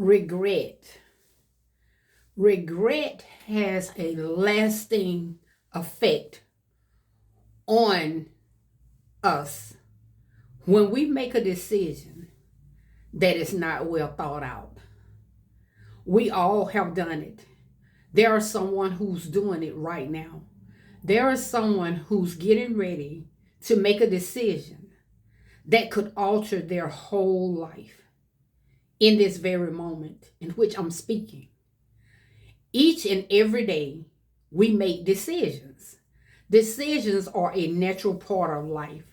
regret. Regret has a lasting effect on us when we make a decision that is not well thought out. We all have done it. There is someone who's doing it right now. There is someone who's getting ready to make a decision that could alter their whole life in this very moment in which I'm speaking. Each and every day, we make decisions. Decisions are a natural part of life.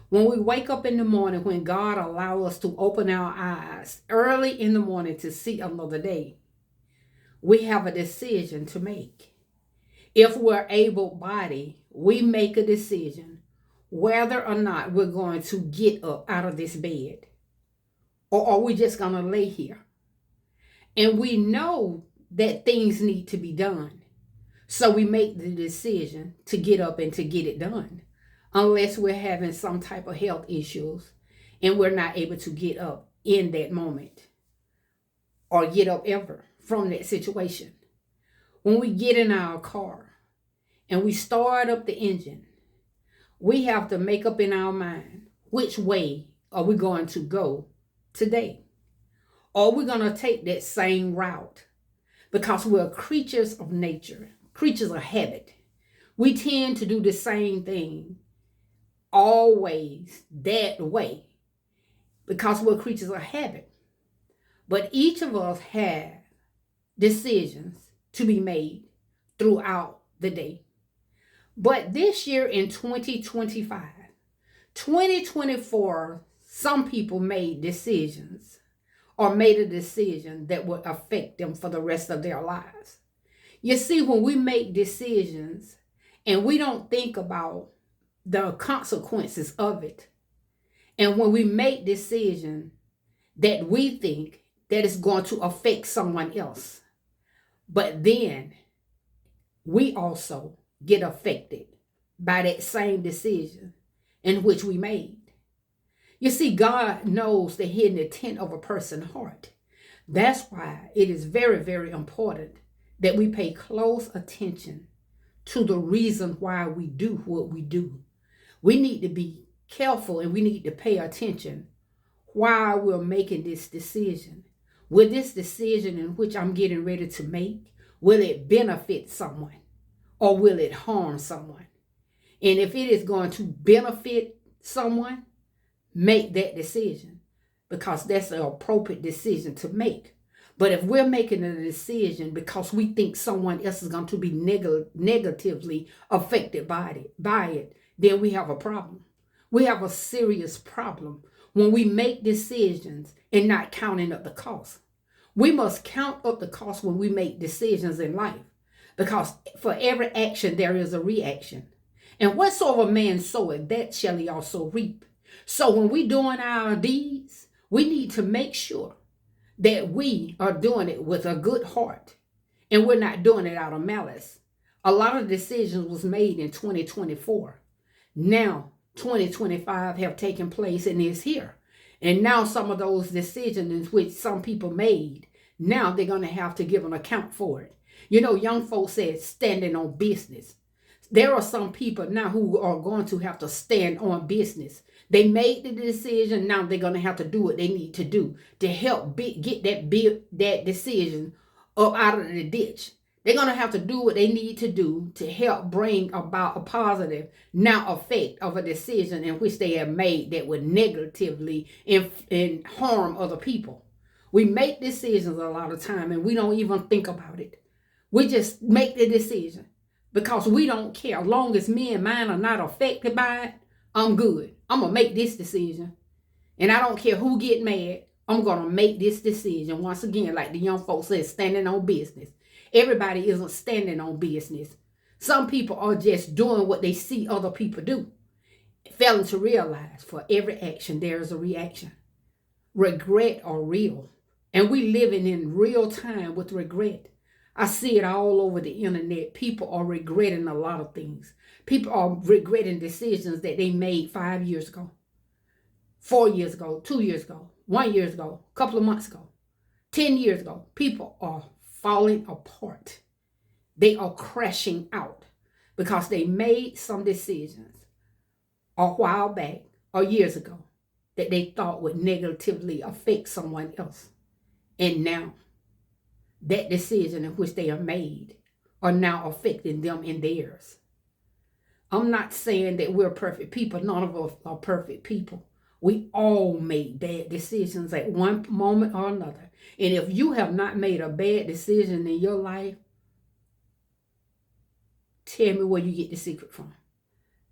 When we wake up in the morning, when God allows us to open our eyes early in the morning to see another day, we have a decision to make. If we're able-bodied, we make a decision whether or not we're going to get up out of this bed, or are we just going to lay here? And we know that things need to be done. So we make the decision to get up and to get it done. Unless we're having some type of health issues and we're not able to get up in that moment or get up ever from that situation. When we get in our car and we start up the engine, we have to make up in our mind which way are we going to go today. Are we going to take that same route? Because we're creatures of nature, creatures of habit. We tend to do the same thing always that way because we're creatures of habit. But each of us have decisions to be made throughout the day. But this year in 2025, 2024, some people made decisions or made a decision that would affect them for the rest of their lives. You see, when we make decisions and we don't think about the consequences of it, and when we make decisions that we think that is going to affect someone else, but then we also get affected by that same decision in which we made. You see, God knows the hidden intent of a person's heart. That's why it is very, very important that we pay close attention to the reason why we do what we do. We need to be careful and we need to pay attention while we're making this decision. Will this decision in which I'm getting ready to make, will it benefit someone or will it harm someone? And if it is going to benefit someone, make that decision because that's the appropriate decision to make. But if we're making a decision because we think someone else is going to be negatively affected by it, then we have a problem. We have a serious problem when we make decisions and not counting up the cost. We must count up the cost when we make decisions in life because for every action there is a reaction. And whatsoever man soweth, that shall he also reap. So when we're doing our deeds, we need to make sure that we are doing it with a good heart and we're not doing it out of malice. A lot of decisions was made in 2024. Now 2025 have taken place and is here. And now some of those decisions which some people made, now they're going to have to give an account for it. You know, young folks said standing on business. There are some people now who are going to have to stand on business. They made the decision. Now they're going to have to do what they need to do to help get that decision up out of the ditch. They're going to have to do what they need to do to help bring about a positive now effect of a decision in which they have made that would negatively harm other people. We make decisions a lot of time and we don't even think about it. We just make the decision because we don't care. As long as me and mine are not affected by it, I'm good. I'm going to make this decision. And I don't care who get mad. I'm going to make this decision. Once again, like the young folks said, standing on business. Everybody isn't standing on business. Some people are just doing what they see other people do. Failing to realize for every action, there is a reaction. Regret are real. And we living in real time with regret. I see it all over the internet. People are regretting a lot of things. People are regretting decisions that they made 5 years ago, 4 years ago, 2 years ago, 1 year ago, a couple of months ago. 10 years ago, people are falling apart. They are crashing out because they made some decisions a while back or years ago that they thought would negatively affect someone else. And now that decision in which they are made are now affecting them and theirs. I'm not saying that we're perfect people. None of us are perfect people. We all made bad decisions at one moment or another. And if you have not made a bad decision in your life, tell me where you get the secret from.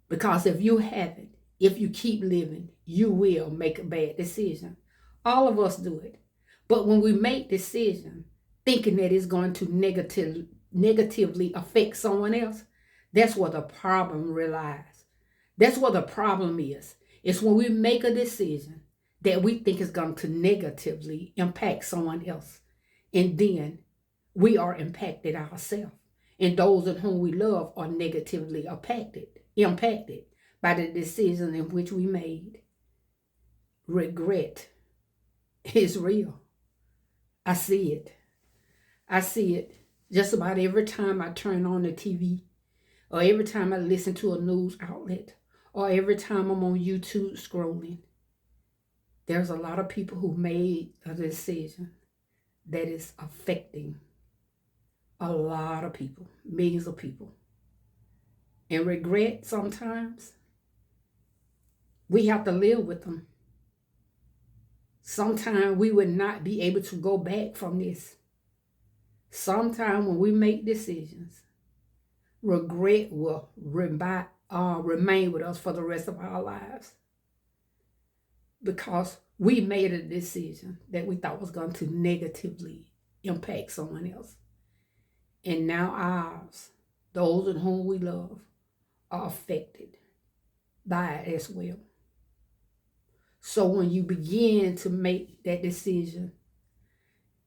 Because if you haven't, if you keep living, you will make a bad decision. All of us do it. But when we make decisions thinking that it's going to negatively affect someone else, that's where the problem relies. That's what the problem is. It's when we make a decision that we think is going to negatively impact someone else. And then we are impacted ourselves. And those in whom we love are negatively impacted by the decision in which we made. Regret is real. I see it. I see it just about every time I turn on the TV, or every time I listen to a news outlet, or every time I'm on YouTube scrolling. There's a lot of people who made a decision that is affecting a lot of people, millions of people. And regret, sometimes we have to live with them. Sometimes we would not be able to go back from this. Sometimes when we make decisions, regret will remain with us for the rest of our lives. Because we made a decision that we thought was going to negatively impact someone else. And now ours, those in whom we love, are affected by it as well. So when you begin to make that decision,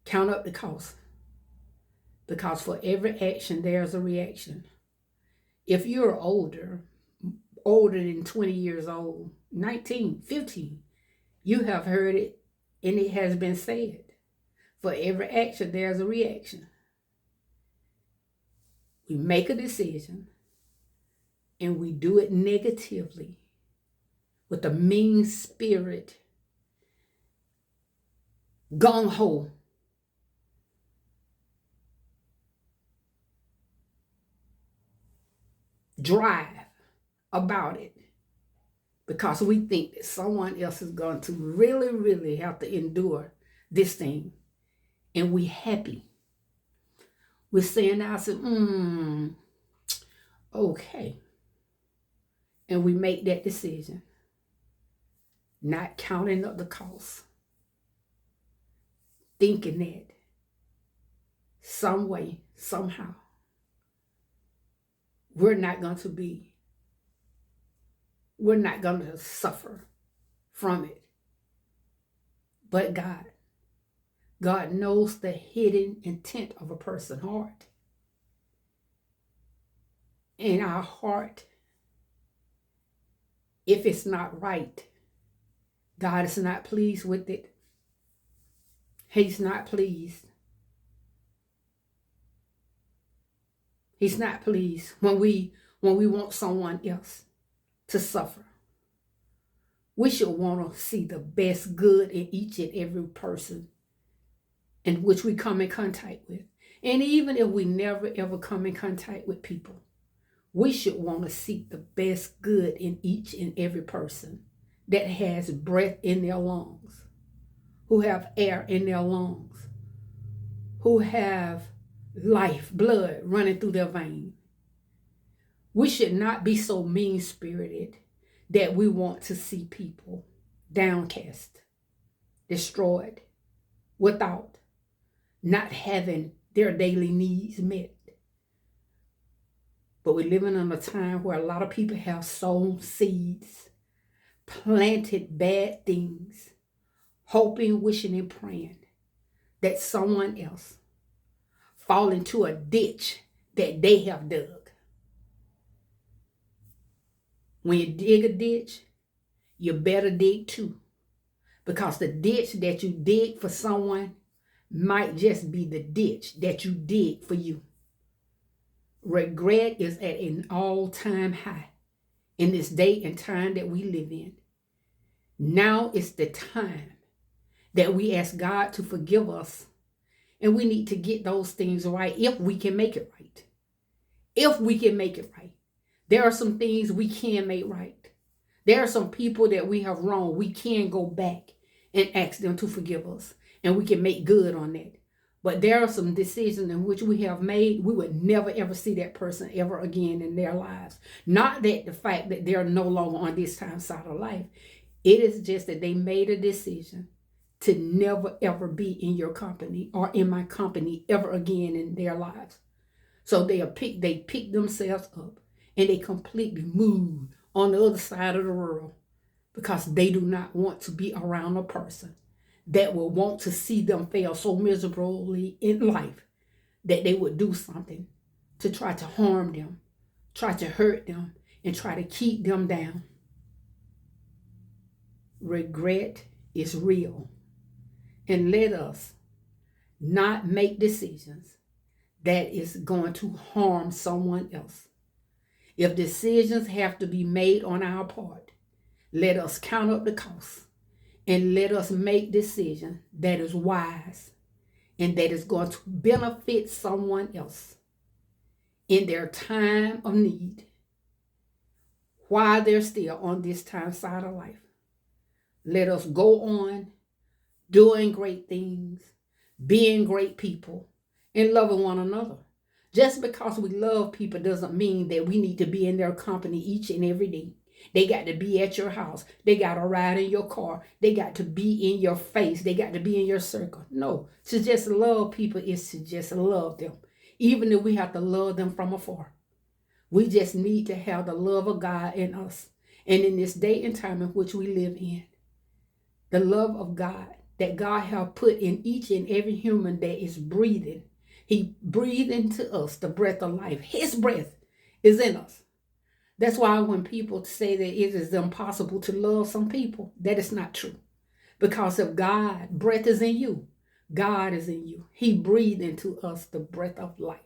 count up the cost. Because for every action, there's a reaction. If you're older than 20 years old, 19, 15, you have heard it and it has been said. For every action, there's a reaction. We make a decision and we do it negatively with a mean spirit, gung-ho. Drive about it because we think that someone else is going to really, really have to endure this thing. And we happy. We're saying to ourselves, okay. And we make that decision, not counting up the cost, thinking that some way, somehow, we're not going to suffer from it. But God knows the hidden intent of a person's heart. And our heart, if it's not right, God is not pleased with it. He's not pleased. He's not pleased when we want someone else to suffer. We should want to see the best good in each and every person in which we come in contact with. And even if we never ever come in contact with people, we should want to seek the best good in each and every person that has breath in their lungs, who have air in their lungs, who have life, blood running through their veins. We should not be so mean-spirited that we want to see people downcast, destroyed, without not having their daily needs met. But we're living in a time where a lot of people have sown seeds, planted bad things, hoping, wishing, and praying that someone else fall into a ditch that they have dug. When you dig a ditch, you better dig too. Because the ditch that you dig for someone might just be the ditch that you dig for you. Regret is at an all-time high in this day and time that we live in. Now is the time that we ask God to forgive us, and we need to get those things right if we can make it right. If we can make it right. There are some things we can make right. There are some people that we have wronged. We can go back and ask them to forgive us, and we can make good on that. But there are some decisions in which we have made, we would never ever see that person ever again in their lives. Not that the fact that they're no longer on this time side of life. It is just that they made a decision to never ever be in your company or in my company ever again in their lives. So they pick themselves up and they completely move on the other side of the world because they do not want to be around a person that will want to see them fail so miserably in life that they would do something to try to harm them, try to hurt them, and try to keep them down. Regret is real. And let us not make decisions that is going to harm someone else. If decisions have to be made on our part, let us count up the costs and let us make decisions that is wise and that is going to benefit someone else in their time of need while they're still on this time side of life. Let us go on doing great things, being great people, and loving one another. Just because we love people doesn't mean that we need to be in their company each and every day. They got to be at your house. They got to ride in your car. They got to be in your face. They got to be in your circle. No, to just love people is to just love them, even if we have to love them from afar. We just need to have the love of God in us. And in this day and time in which we live in, the love of God that God has put in each and every human that is breathing. He breathed into us the breath of life. His breath is in us. That's why when people say that it is impossible to love some people, that is not true. Because if God, breath is in you, God is in you. He breathed into us the breath of life.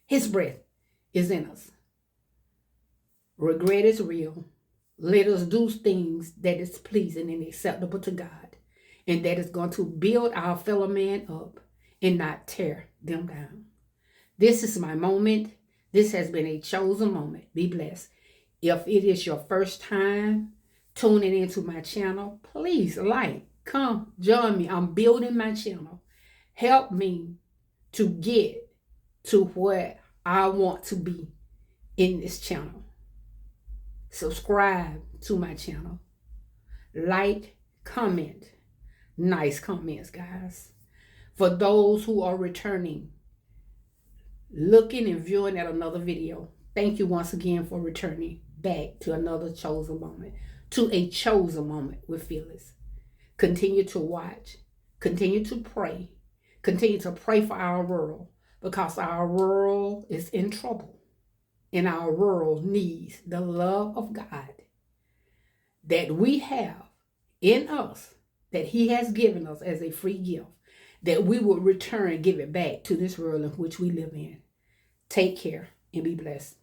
His breath is in us. Regret is real. Let us do things that is pleasing and acceptable to God, and that is going to build our fellow man up and not tear them down. This is my moment. This has been a chosen moment. Be blessed. If it is your first time tuning into my channel, please come join me. I'm building my channel. Help me to get to where I want to be in this channel. Subscribe to my channel. Like, comment. Nice comments, guys. For those who are returning, looking and viewing at another video, thank you once again for returning back to another chosen moment, to a chosen moment with Phyllis. Continue to watch, continue to pray for our world, because our world is in trouble and our world needs the love of God that we have in us, that He has given us as a free gift, that we will return and give it back to this world in which we live in. Take care and be blessed.